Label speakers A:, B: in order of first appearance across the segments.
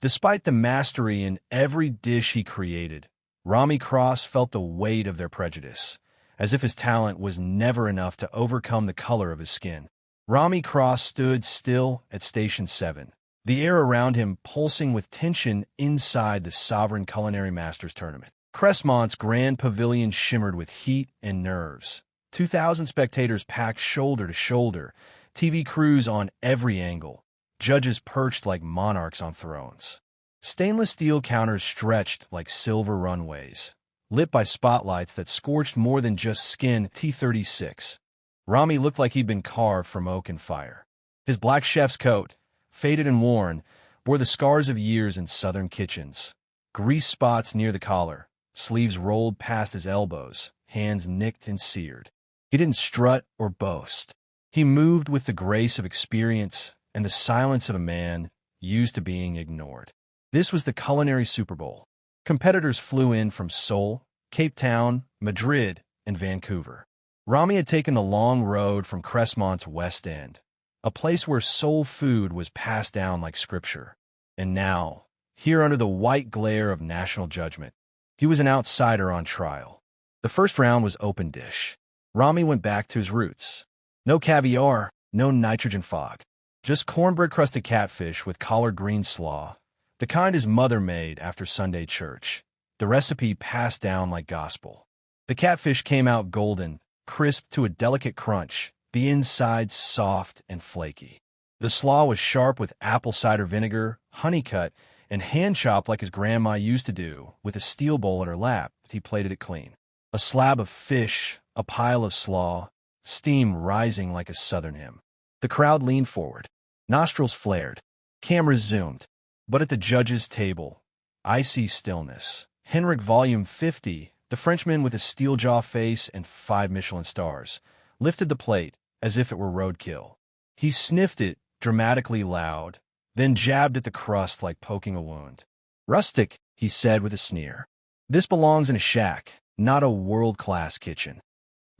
A: Despite the mastery in every dish he created, Rami Cross felt the weight of their prejudice, as if his talent was never enough to overcome the color of his skin. Rami Cross stood still at Station 7, the air around him pulsing with tension inside the Sovereign Culinary Masters Tournament. Crestmont's grand pavilion shimmered with heat and nerves. 2,000 spectators packed shoulder to shoulder, TV crews on every angle, judges perched like monarchs on thrones. Stainless steel counters stretched like silver runways, lit by spotlights that scorched more than just skin. T-36. Rami looked like he'd been carved from oak and fire. His black chef's coat, faded and worn, bore the scars of years in southern kitchens. Grease spots near the collar, sleeves rolled past his elbows, hands nicked and seared. He didn't strut or boast. He moved with the grace of experience and the silence of a man used to being ignored. This was the Culinary Super Bowl. Competitors flew in from Seoul, Cape Town, Madrid, and Vancouver. Rami had taken the long road from Crestmont's West End, a place where soul food was passed down like scripture. And now, here under the white glare of national judgment, he was an outsider on trial. The first round was open dish. Rami went back to his roots. No caviar, no nitrogen fog. Just cornbread-crusted catfish with collard green slaw, the kind his mother made after Sunday church, the recipe passed down like gospel. The catfish came out golden, crisp to a delicate crunch, the inside soft and flaky. The slaw was sharp with apple cider vinegar, honey cut, and hand-chopped like his grandma used to do, with a steel bowl at her lap. He plated it clean. A slab of fish, a pile of slaw, steam rising like a southern hymn. The crowd leaned forward. Nostrils flared. Cameras zoomed. But at the judges' table, icy stillness. Henrik Volume 50, the Frenchman with a steel-jaw face and 5 Michelin stars, lifted the plate as if it were roadkill. He sniffed it dramatically loud, then jabbed at the crust like poking a wound. "Rustic," he said with a sneer. "This belongs in a shack, not a world-class kitchen."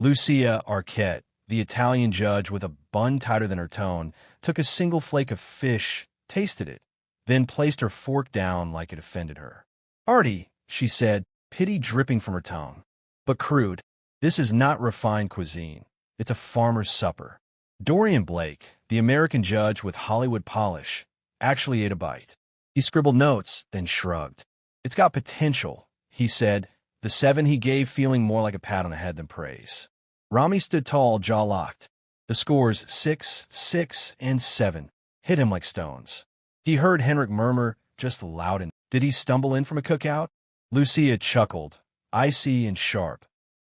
A: Lucia Arquette, the Italian judge with a bun tighter than her tone, took a single flake of fish, tasted it, then placed her fork down like it offended her. "Artie," she said, pity dripping from her tongue. "But crude. This is not refined cuisine. It's a farmer's supper." Dorian Blake, the American judge with Hollywood polish, actually ate a bite. He scribbled notes, then shrugged. "It's got potential," he said, the 7 he gave feeling more like a pat on the head than praise. Rami stood tall, jaw locked. The scores 6, 6, and 7 hit him like stones. He heard Henrik murmur, just loud and, "Did he stumble in from a cookout?" Lucia chuckled, icy and sharp.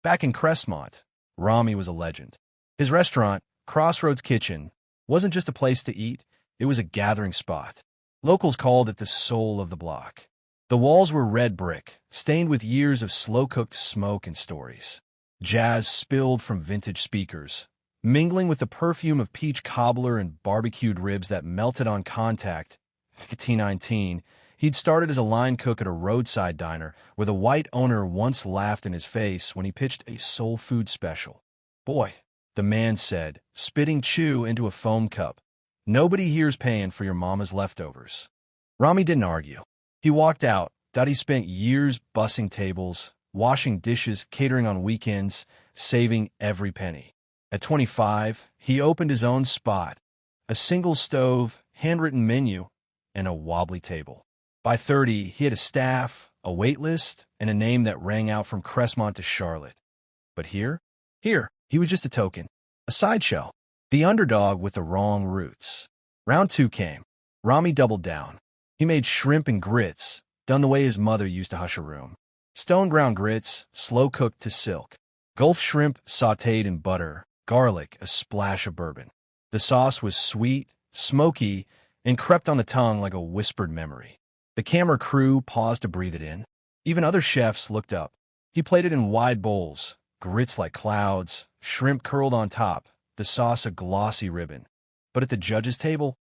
A: Back in Crestmont, Rami was a legend. His restaurant, Crossroads Kitchen, wasn't just a place to eat, it was a gathering spot. Locals called it the soul of the block. The walls were red brick, stained with years of slow-cooked smoke and stories. Jazz spilled from vintage speakers, mingling with the perfume of peach cobbler and barbecued ribs that melted on contact. At T19, he'd started as a line cook at a roadside diner where the white owner once laughed in his face when he pitched a soul food special. "Boy," the man said, spitting chew into a foam cup, "nobody here's paying for your mama's leftovers." Rami didn't argue. He walked out. He spent years bussing tables, washing dishes, catering on weekends, saving every penny. At 25, he opened his own spot, a single stove, handwritten menu, and a wobbly table. By 30, he had a staff, a wait list, and a name that rang out from Crestmont to Charlotte. But here, he was just a token, a sideshow, the underdog with the wrong roots. Round 2 came. Rami doubled down. He made shrimp and grits, done the way his mother used to hush a room. Stone-ground grits, slow-cooked to silk. Gulf shrimp sautéed in butter, garlic, a splash of bourbon. The sauce was sweet, smoky, and crept on the tongue like a whispered memory. The camera crew paused to breathe it in. Even other chefs looked up. He plated in wide bowls, grits like clouds, shrimp curled on top, the sauce a glossy ribbon. But at the judge's table,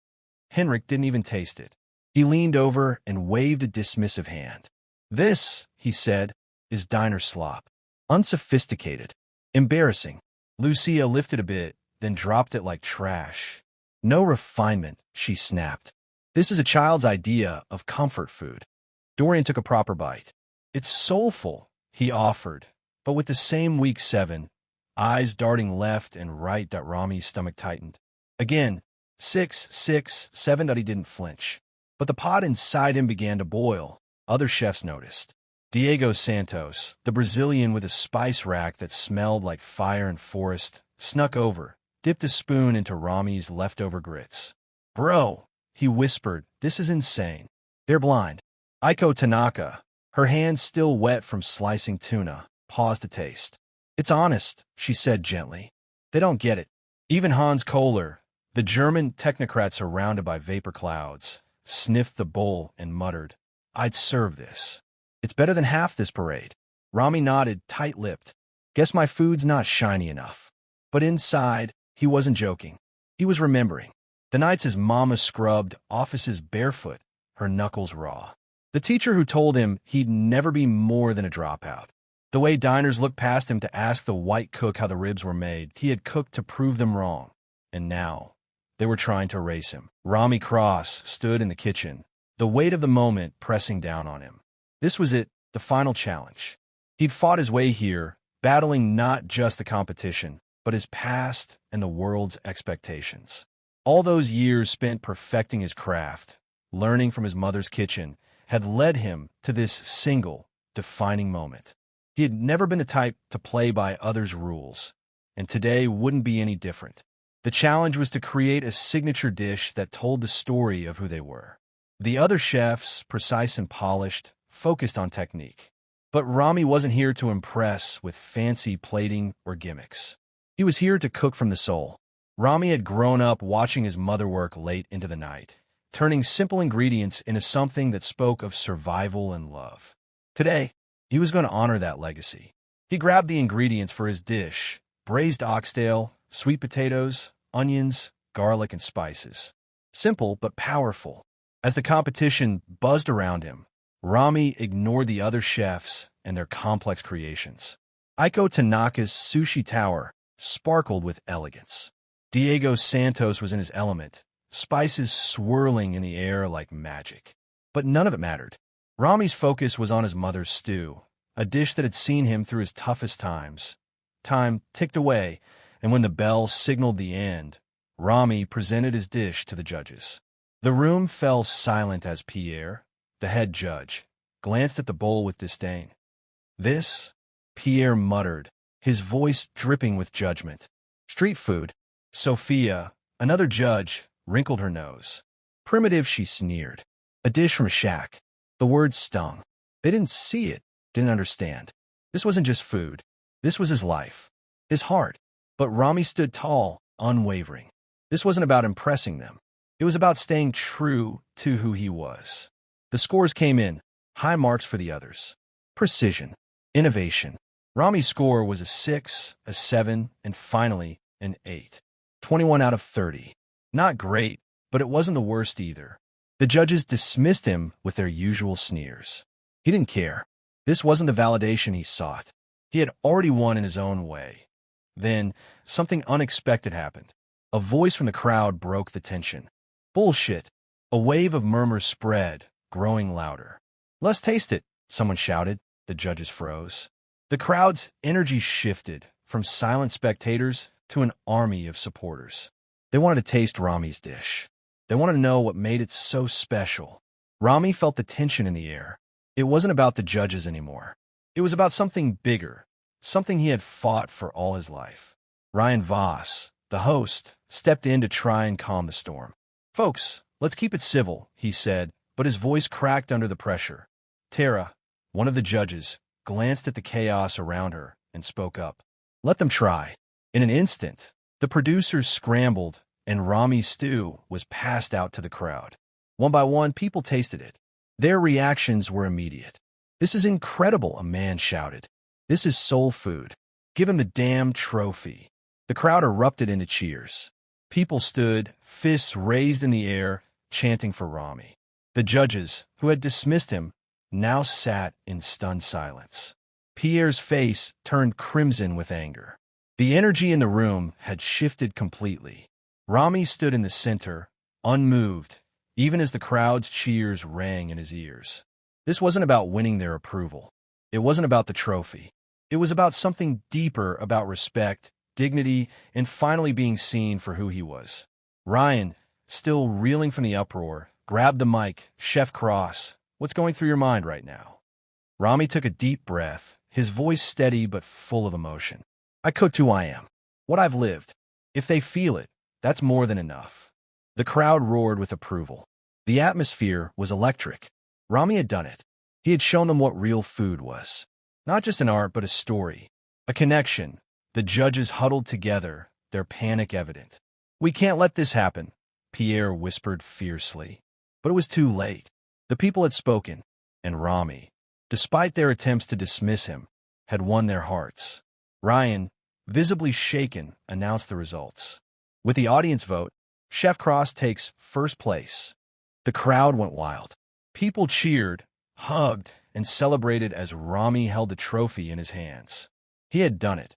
A: Henrik didn't even taste it. He leaned over and waved a dismissive hand. "This," he said, "is diner slop. Unsophisticated. Embarrassing." Lucia lifted a bit, then dropped it like trash. "No refinement," she snapped. This is a child's idea of comfort food. Dorian took a proper bite. It's soulful, he offered, but with the same weak 7, eyes darting left and right. Rami's stomach tightened. Again, 6, 6, 7. He didn't flinch. But the pot inside him began to boil. Other chefs noticed. Diego Santos, the Brazilian with a spice rack that smelled like fire and forest, snuck over, dipped a spoon into Rami's leftover grits. "Bro," he whispered, "this is insane. They're blind." Aiko Tanaka, her hands still wet from slicing tuna, paused to taste. "It's honest," she said gently. "They don't get it." Even Hans Kohler, the German technocrat surrounded by vapor clouds, sniffed the bowl and muttered, "I'd serve this. It's better than half this parade." Rami nodded, tight-lipped. "Guess my food's not shiny enough." But inside, he wasn't joking. He was remembering. The nights his mama scrubbed offices barefoot, her knuckles raw. The teacher who told him he'd never be more than a dropout. The way diners looked past him to ask the white cook how the ribs were made. He had cooked to prove them wrong. And now, they were trying to erase him. Rami Cross stood in the kitchen, the weight of the moment pressing down on him. This was it, the final challenge. He'd fought his way here, battling not just the competition, but his past and the world's expectations. All those years spent perfecting his craft, learning from his mother's kitchen, had led him to this single, defining moment. He had never been the type to play by others' rules, and today wouldn't be any different. The challenge was to create a signature dish that told the story of who they were. The other chefs, precise and polished, focused on technique. But Rami wasn't here to impress with fancy plating or gimmicks. He was here to cook from the soul. Rami had grown up watching his mother work late into the night, turning simple ingredients into something that spoke of survival and love. Today, he was going to honor that legacy. He grabbed the ingredients for his dish: braised oxtail, sweet potatoes, onions, garlic, and spices. Simple but powerful. As the competition buzzed around him, Rami ignored the other chefs and their complex creations. Aiko Tanaka's sushi tower sparkled with elegance. Diego Santos was in his element, spices swirling in the air like magic. But none of it mattered. Rami's focus was on his mother's stew, a dish that had seen him through his toughest times. Time ticked away, and when the bell signaled the end, Rami presented his dish to the judges. The room fell silent as Pierre, the head judge, glanced at the bowl with disdain. "This?" Pierre muttered, his voice dripping with judgment. "Street food." Sophia, another judge, wrinkled her nose. "Primitive," she sneered. "A dish from a shack." The words stung. They didn't see it, didn't understand. This wasn't just food. This was his life, his heart. But Rami stood tall, unwavering. This wasn't about impressing them. It was about staying true to who he was. The scores came in, high marks for the others. Precision, innovation. Rami's score was a 6, a 7, and finally an 8. 21 out of 30. Not great, but it wasn't the worst either. The judges dismissed him with their usual sneers. He didn't care. This wasn't the validation he sought. He had already won in his own way. Then, something unexpected happened. A voice from the crowd broke the tension. "Bullshit." A wave of murmurs spread, growing louder. "Let's taste it," someone shouted. The judges froze. The crowd's energy shifted from silent spectators to an army of supporters. They wanted to taste Rami's dish. They wanted to know what made it so special. Rami felt the tension in the air. It wasn't about the judges anymore. It was about something bigger, something he had fought for all his life. Ryan Voss, the host, stepped in to try and calm the storm. "Folks, let's keep it civil," he said, but his voice cracked under the pressure. Tara, one of the judges, glanced at the chaos around her and spoke up. "Let them try." In an instant, the producers scrambled, and Rami's stew was passed out to the crowd. One by one, people tasted it. Their reactions were immediate. "This is incredible," a man shouted. "This is soul food. Give him the damn trophy." The crowd erupted into cheers. People stood, fists raised in the air, chanting for Rami. The judges, who had dismissed him, now sat in stunned silence. Pierre's face turned crimson with anger. The energy in the room had shifted completely. Rami stood in the center, unmoved, even as the crowd's cheers rang in his ears. This wasn't about winning their approval. It wasn't about the trophy. It was about something deeper, about respect, dignity, and finally being seen for who he was. Ryan, still reeling from the uproar, grabbed the mic. "Chef Cross, what's going through your mind right now?" Rami took a deep breath, his voice steady but full of emotion. "I cooked who I am, what I've lived. If they feel it, that's more than enough." The crowd roared with approval. The atmosphere was electric. Rami had done it. He had shown them what real food was. Not just an art, but a story. A connection. The judges huddled together, their panic evident. "We can't let this happen," Pierre whispered fiercely. But it was too late. The people had spoken, and Rami, despite their attempts to dismiss him, had won their hearts. Ryan, visibly shaken, announced the results. With the audience vote, Chef Cross takes first place. The crowd went wild. People cheered, hugged, and celebrated as Rami held the trophy in his hands. He had done it,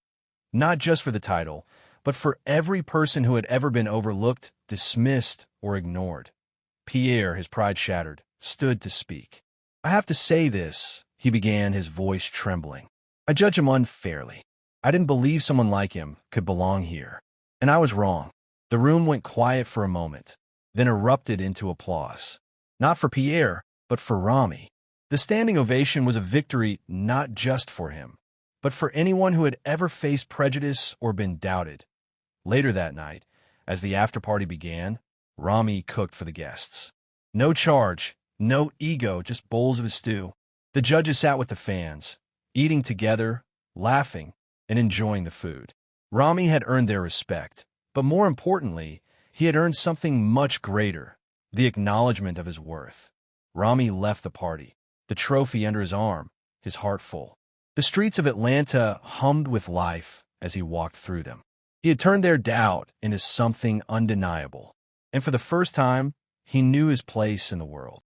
A: not just for the title, but for every person who had ever been overlooked, dismissed, or ignored. Pierre, his pride shattered, stood to speak. "I have to say this," he began, his voice trembling. "I judge him unfairly. I didn't believe someone like him could belong here. And I was wrong." The room went quiet for a moment, then erupted into applause. Not for Pierre, but for Rami. The standing ovation was a victory not just for him, but for anyone who had ever faced prejudice or been doubted. Later that night, as the after-party began, Rami cooked for the guests. No charge, no ego, just bowls of his stew. The judges sat with the fans, eating together, laughing, and enjoying the food. Rami had earned their respect, but more importantly, he had earned something much greater, the acknowledgement of his worth. Rami left the party, the trophy under his arm, his heart full. The streets of Atlanta hummed with life as he walked through them. He had turned their doubt into something undeniable, and for the first time, he knew his place in the world.